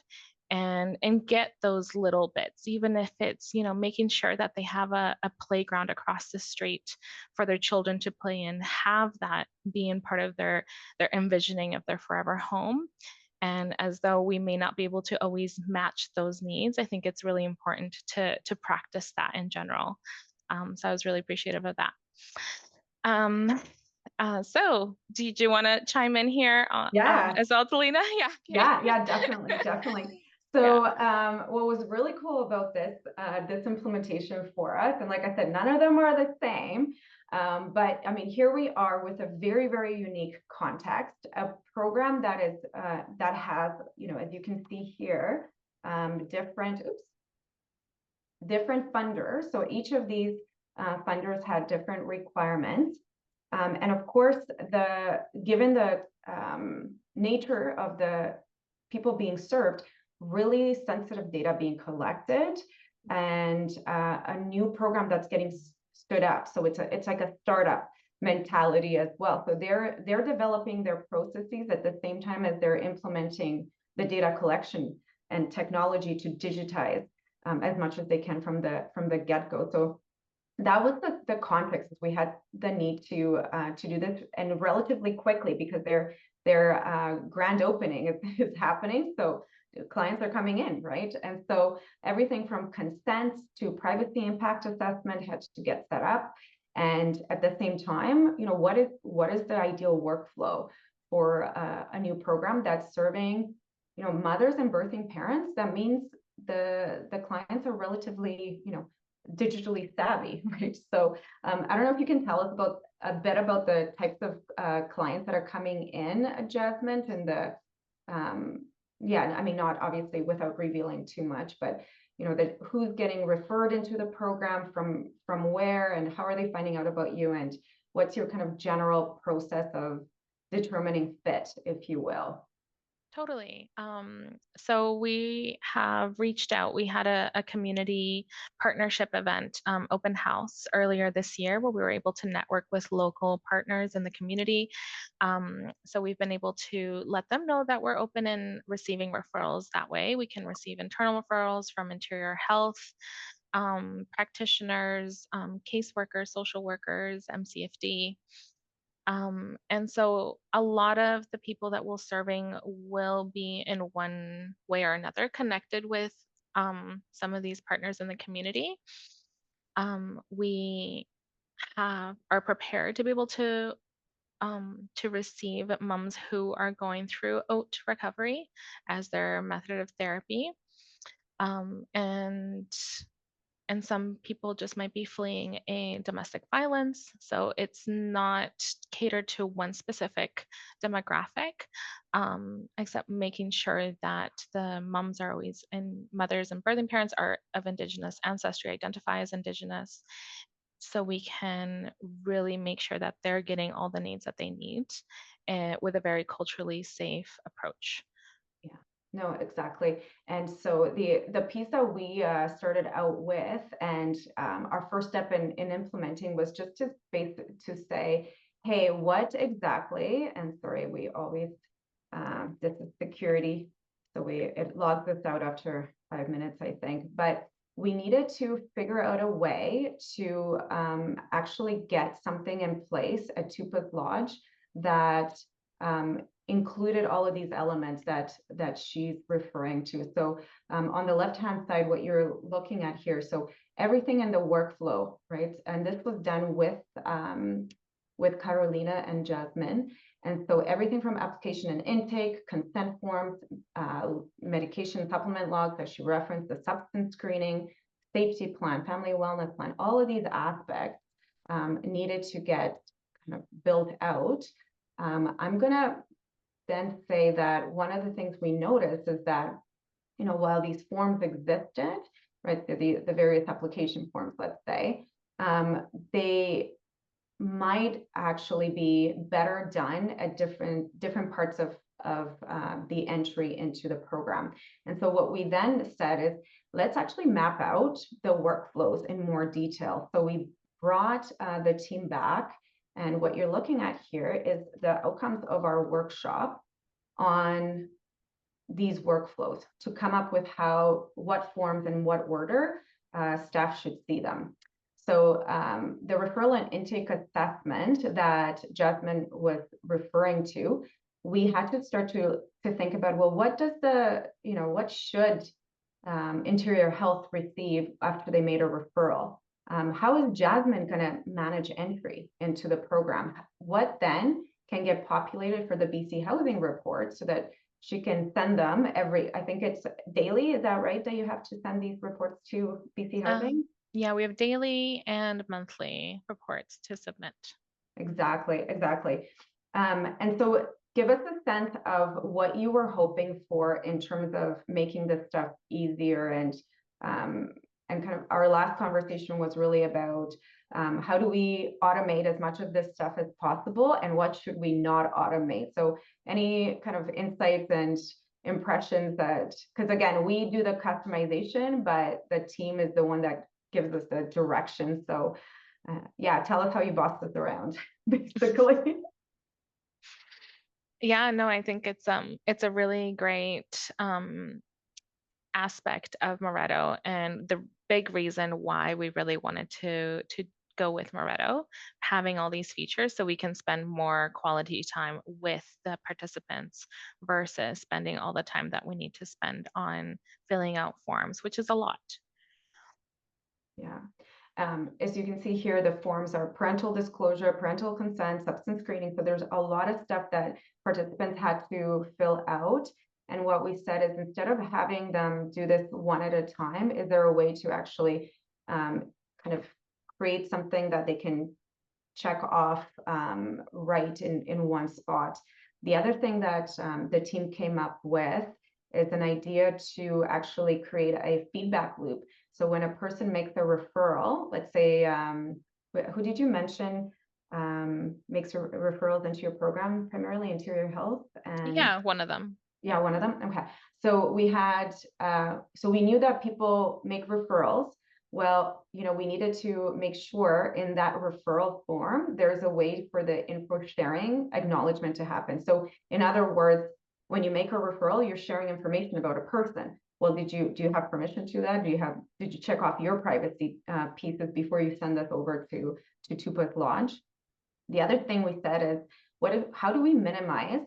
and get those little bits, even if it's, making sure that they have a playground across the street for their children to play in, have that being part of their envisioning of their forever home. And as though we may not be able to always match those needs, I think it's really important to practice that in general. So I was really appreciative of that. So did you want to chime in here as well, Talina? Yeah. Okay. Yeah, definitely. So what was really cool about this implementation for us, and like I said, none of them are the same, but I mean, here we are with a very, very unique context, a program that is that has, as you can see here, different funders. So each of these funders had different requirements. And of course, given the nature of the people being served, really sensitive data being collected, and a new program that's getting stood up. So it's like a startup mentality as well. So they're developing their processes at the same time as they're implementing the data collection and technology to digitize as much as they can from the get-go. So that was the context. We had the need to do this, and relatively quickly, because their grand opening is happening. So clients are coming in, right? And so everything from consent to privacy impact assessment had to get set up. And at the same time, what is the ideal workflow for a new program that's serving, mothers and birthing parents? That means the clients are relatively, digitally savvy, right? So I don't know if you can tell us a bit about the types of clients that are coming in, Jasmine, and the I mean, not obviously without revealing too much, but who's getting referred into the program from where, and how are they finding out about you, and what's your kind of general process of determining fit, if you will? Totally. So we have reached out. We had a community partnership event, open house earlier this year, where we were able to network with local partners in the community. So we've been able to let them know that we're open and receiving referrals that way. We can receive internal referrals from interior health practitioners, caseworkers, social workers, MCFD. And so a lot of the people that we're serving will be in one way or another connected with some of these partners in the community. We are prepared to be able to receive moms who are going through OAT recovery as their method of therapy. And some people just might be fleeing a domestic violence. So it's not catered to one specific demographic, except making sure that the moms are always, and mothers and birthing parents are of Indigenous ancestry, identify as Indigenous. So we can really make sure that they're getting all the needs that they need with a very culturally safe approach. Yeah, no, exactly. And so the piece that we started out with, and our first step in implementing was just to say, hey, what exactly? And sorry, we always this is security, so it logs this out after 5 minutes, I think. But we needed to figure out a way to actually get something in place at Tupac Lodge that included all of these elements that she's referring to. So on the left-hand side, what you're looking at here, so everything in the workflow, right? And this was done with Carolina and Jasmine. And so everything from application and intake, consent forms, medication supplement logs that she referenced, the substance screening, safety plan, family wellness plan, all of these aspects needed to get kind of built out. I'm gonna then say that one of the things we noticed is that, you know, while these forms existed, right, the various application forms, let's say, they might actually be better done at different parts of the entry into the program. And so what we then said is, let's actually map out the workflows in more detail. So we brought the team back, and what you're looking at here is the outcomes of our workshop on these workflows to come up with what forms and what order staff should see them. So the referral and intake assessment that Jasmine was referring to, we had to start to think about, well, what does what should interior health receive after they made a referral? How is Jasmine going to manage entry into the program? What then can get populated for the BC Housing Report so that she can send them I think it's daily, is that right, that you have to send these reports to BC Housing? Yeah, we have daily and monthly reports to submit. Exactly. And so give us a sense of what you were hoping for in terms of making this stuff easier, and kind of our last conversation was really about how do we automate as much of this stuff as possible, and what should we not automate? So any kind of insights and impressions that, because again, we do the customization, but the team is the one that gives us the direction. So yeah, tell us how you boss this around, basically. Yeah, no, I think it's a really great aspect of Moretto, and the big reason why we really wanted to go with Moretto, having all these features so we can spend more quality time with the participants versus spending all the time that we need to spend on filling out forms, which is a lot. Yeah. As you can see here, the forms are parental disclosure, parental consent, substance screening. So there's a lot of stuff that participants had to fill out. And what we said is, instead of having them do this one at a time, is there a way to actually kind of create something that they can check off right in one spot? The other thing that the team came up with is an idea to actually create a feedback loop. So when a person makes a referral, let's say, who did you mention makes referrals into your program, primarily interior health? And Yeah, one of them. Yeah, one of them. Okay. So we had, so we knew that people make referrals. Well, we needed to make sure in that referral form, there's a way for the info sharing acknowledgement to happen. So in other words, when you make a referral, you're sharing information about a person. Well, do you have permission to that? Did you check off your privacy pieces before you send this over to Tupa's Lodge? The other thing we said is, how do we minimize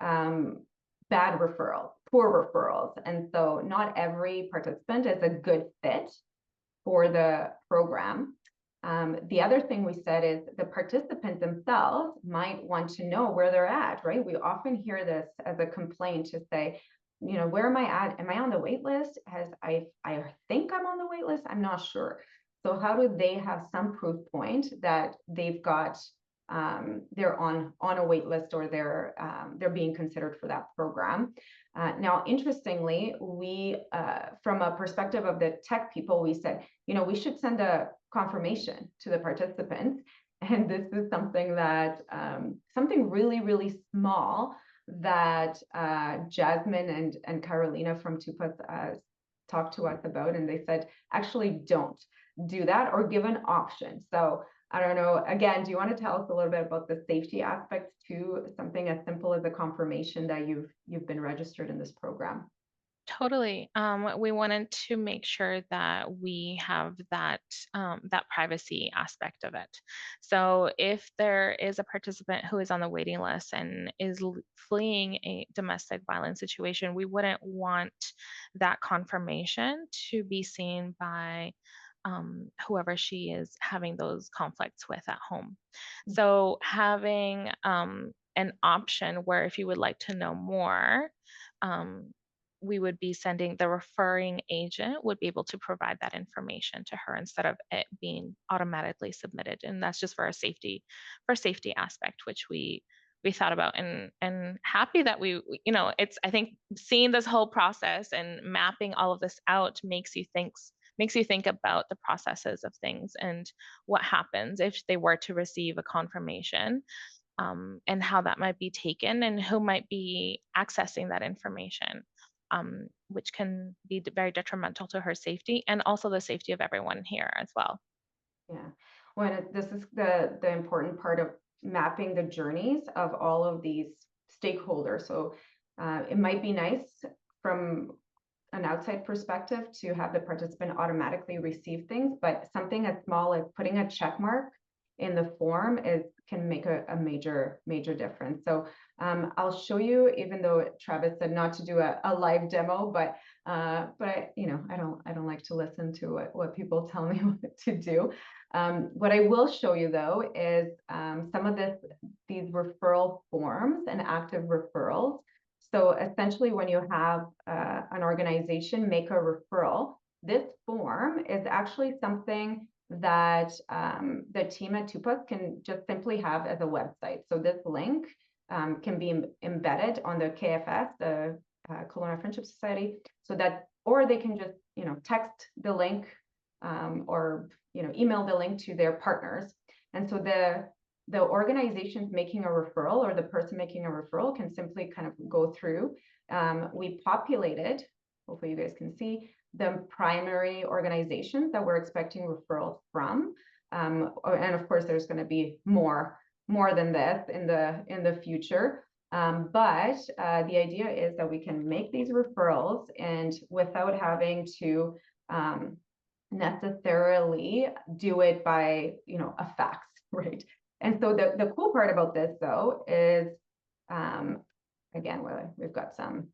bad referrals, poor referrals? And so not every participant is a good fit for the program. The other thing we said is the participants themselves might want to know where they're at, right? We often hear this as a complaint to say, where am I at? Am I on the wait list? I think I'm on the wait list. I'm not sure. So how do they have some proof point that they've got, they're on a wait list, or they're being considered for that program? Now, interestingly, we, from a perspective of the tech people, we said, we should send a confirmation to the participants. And this is something that, something really, really small that Jasmine and Carolina from Tupas talked to us about. And they said, actually don't do that, or give an option. So I don't know, again, do you want to tell us a little bit about the safety aspects to something as simple as a confirmation that you've been registered in this program? Totally. We wanted to make sure that we have that that privacy aspect of it. So if there is a participant who is on the waiting list and is fleeing a domestic violence situation, we wouldn't want that confirmation to be seen by whoever she is having those conflicts with at home. So having an option where if you would like to know more, we would be sending the referring agent would be able to provide that information to her instead of it being automatically submitted. And that's just for a safety aspect, which we thought about, and happy that it's, I think seeing this whole process and mapping all of this out makes you think about the processes of things and what happens if they were to receive a confirmation, and how that might be taken and who might be accessing that information, which can be very detrimental to her safety and also the safety of everyone here as well. Yeah, well, this is the important part of mapping the journeys of all of these stakeholders. So it might be nice from an outside perspective to have the participant automatically receive things, but something as small as putting a check mark in the form can make a major difference. So I'll show you, even though Travis said not to do a live demo, but I don't like to listen to what people tell me what to do. What I will show you though is some of these referral forms and active referrals. So essentially, when you have an organization make a referral, this form is actually something that the team at Tupas can just simply have as a website. So this link can be embedded on the KFS, the Kelowna Friendship Society, so that, or they can just text the link or email the link to their partners. And so the organizations making a referral, or the person making a referral, can simply kind of go through. We populated, hopefully you guys can see, the primary organizations that we're expecting referrals from. And of course, there's going to be more than this in the future. But the idea is that we can make these referrals and without having to necessarily do it by a fax, right? And so the cool part about this though is, again, we've got some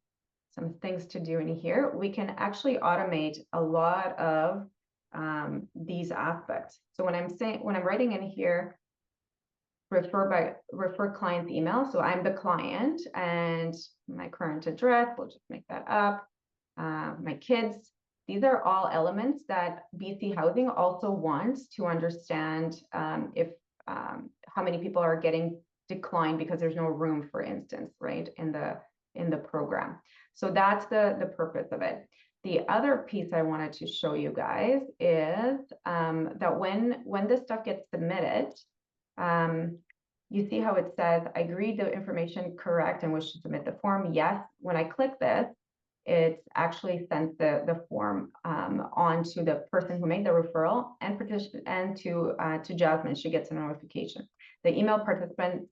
things to do in here. We can actually automate a lot of these aspects. So when I'm writing in here, refer client's email. So I'm the client and my current address, we'll just make that up. My kids, these are all elements that BC Housing also wants to understand if how many people are getting declined because there's no room, for instance, right, in the program. So that's the purpose of it. The other piece I wanted to show you guys is that when this stuff gets submitted, you see how it says, I agree the information correct and wish to submit the form. Yes. When I click this, it actually sends the form on to the person who made the referral and petition, and to Jasmine. She gets a notification. The email participant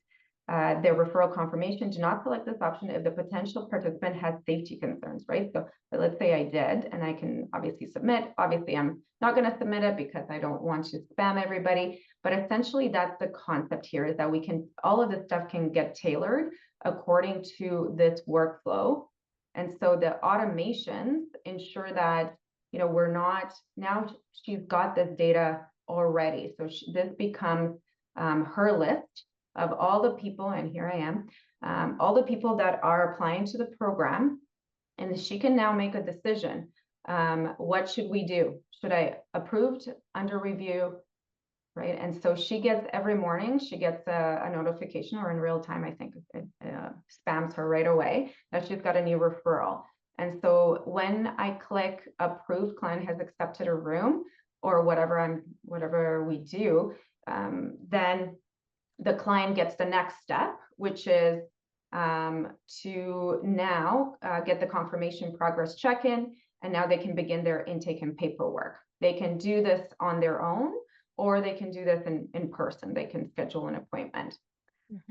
their referral confirmation. Do not select this option if the potential participant has safety concerns, right? So but let's say I did, and I can obviously submit. Obviously, I'm not going to submit it because I don't want to spam everybody. But essentially, that's the concept here, is that we can, all of this stuff can get tailored according to this workflow. And so the automations ensure that, you know, we're not, now she's got this data already. So this becomes her list of all the people, and here I am, all the people that are applying to the program, and she can now make a decision. What should we do? Should I approved, under review, right? And so she gets, every morning, she gets a notification, or in real time, I think it spams her right away, that she's got a new referral. And so when I click approved, client has accepted a room, or whatever we do, then the client gets the next step, which is to now get the confirmation progress check-in, and now they can begin their intake and paperwork. They can do this on their own, or they can do this in person. They can schedule an appointment.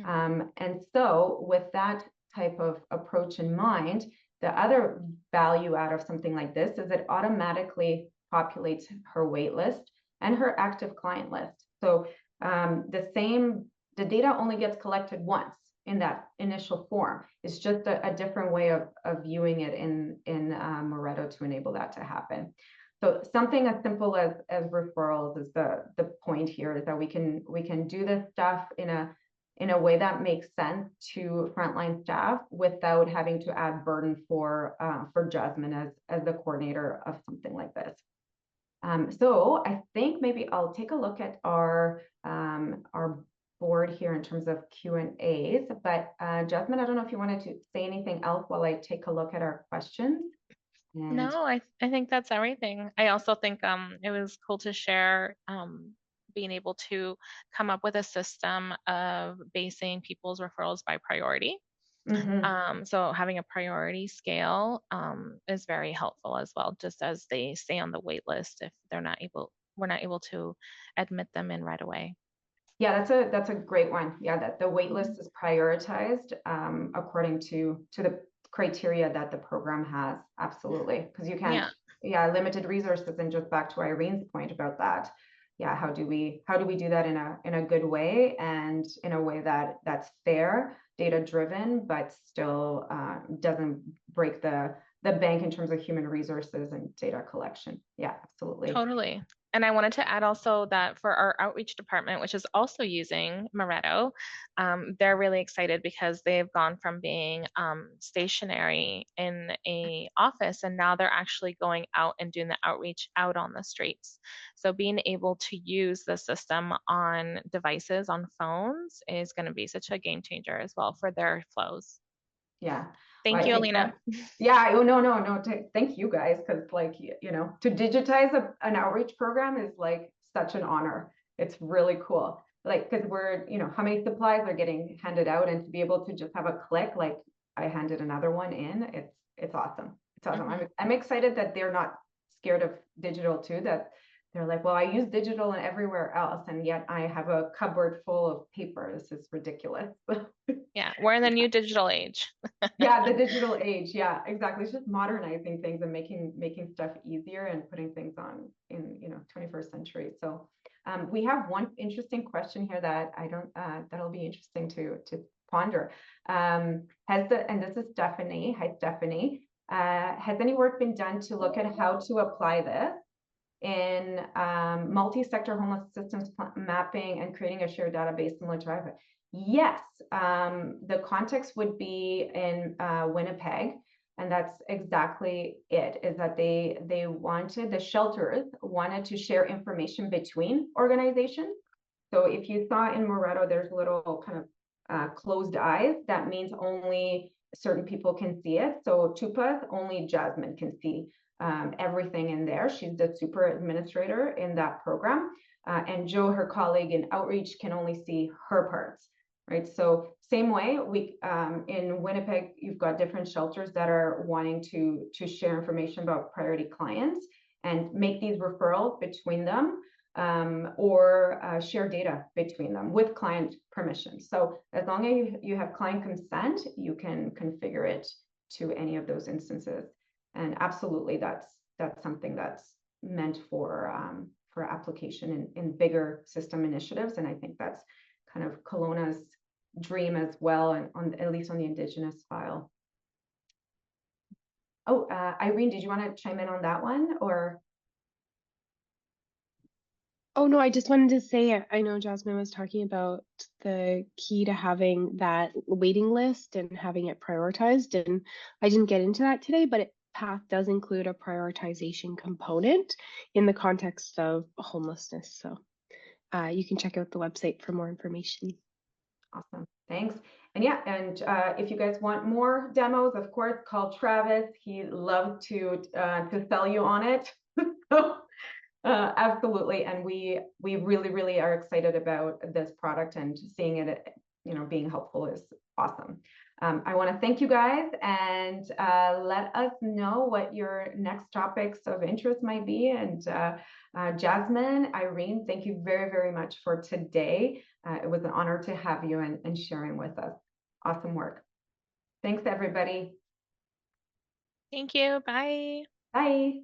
And so with that type of approach in mind, the other value out of something like this is it automatically populates her wait list and her active client list. So the data only gets collected once in that initial form. It's just a different way of viewing it in Moretto to enable that to happen. So something as simple as referrals is the point here, is that we can do this stuff in a way that makes sense to frontline staff without having to add burden for Jasmine as the coordinator of something like this. So I think maybe I'll take a look at our board here in terms of Q&As, but Jasmine, I don't know if you wanted to say anything else while I take a look at our questions. No, I think that's everything. I also think it was cool to share being able to come up with a system of basing people's referrals by priority. So having a priority scale is very helpful as well, just as they stay on the wait list if we're not able to admit them in right away. Yeah, that's a great one. Yeah, that the wait list is prioritized according to the criteria that the program has. Absolutely, because you can't. Yeah, limited resources, and just back to Irene's point about that. Yeah, how do we do that in a good way, and in a way that's fair, data driven, but still doesn't break the bank in terms of human resources and data collection. Yeah, absolutely. Totally. And I wanted to add also that for our outreach department, which is also using Moretto, they're really excited because they've gone from being stationary in a office, and now they're actually going out and doing the outreach out on the streets. So being able to use the system on devices, on phones, is going to be such a game changer as well for their flows. Yeah. Thank you, Alina. Yeah. Oh, no. Thank you guys. Cause like, you know, to digitize an outreach program is like such an honor. It's really cool. Like, cause we're, you know, how many supplies are getting handed out, and to be able to just have a click, like I handed another one in, it's awesome. It's awesome. I'm excited that they're not scared of digital too, that they're like, well, I use digital and everywhere else, and yet I have a cupboard full of paper. This is ridiculous. Yeah, we're in the new digital age. Yeah, the digital age. Yeah, exactly. It's just modernizing things and making stuff easier and putting things on in 21st century. So we have one interesting question here that that'll be interesting to ponder. And this is Stephanie. Hi, Stephanie. Has any work been done to look at how to apply this in multi-sector homeless systems mapping and creating a shared database similar to IFA? Yes, the context would be in Winnipeg, and that's exactly it, is that the shelters wanted to share information between organizations. So if you saw in Moretto, there's little kind of closed eyes. That means only certain people can see it. So Tupa, only Jasmine can see everything in there. She's the super administrator in that program. And Joe, her colleague in outreach, can only see her parts. right? So same way, we in Winnipeg, you've got different shelters that are wanting to share information about priority clients and make these referrals between them, or share data between them with client permission. So as long as you have client consent, you can configure it to any of those instances. And absolutely, that's something that's meant for application in bigger system initiatives. And I think that's kind of Kelowna's dream as well, and at least on the Indigenous file. Oh, Irene, did you want to chime in on that one, or? Oh, no, I just wanted to say, I know Jasmine was talking about the key to having that waiting list and having it prioritized. And I didn't get into that today, but PATH does include a prioritization component in the context of homelessness. So you can check out the website for more information. Awesome, thanks. And yeah, and if you guys want more demos, of course, call Travis. He'd love to sell you on it. Absolutely, and we really are excited about this product, and seeing it, being helpful is awesome. I want to thank you guys, and let us know what your next topics of interest might be. And Jasmine, Irene, thank you very much for today. It was an honor to have you and sharing with us. Awesome work. Thanks, everybody. Thank you. Bye. Bye.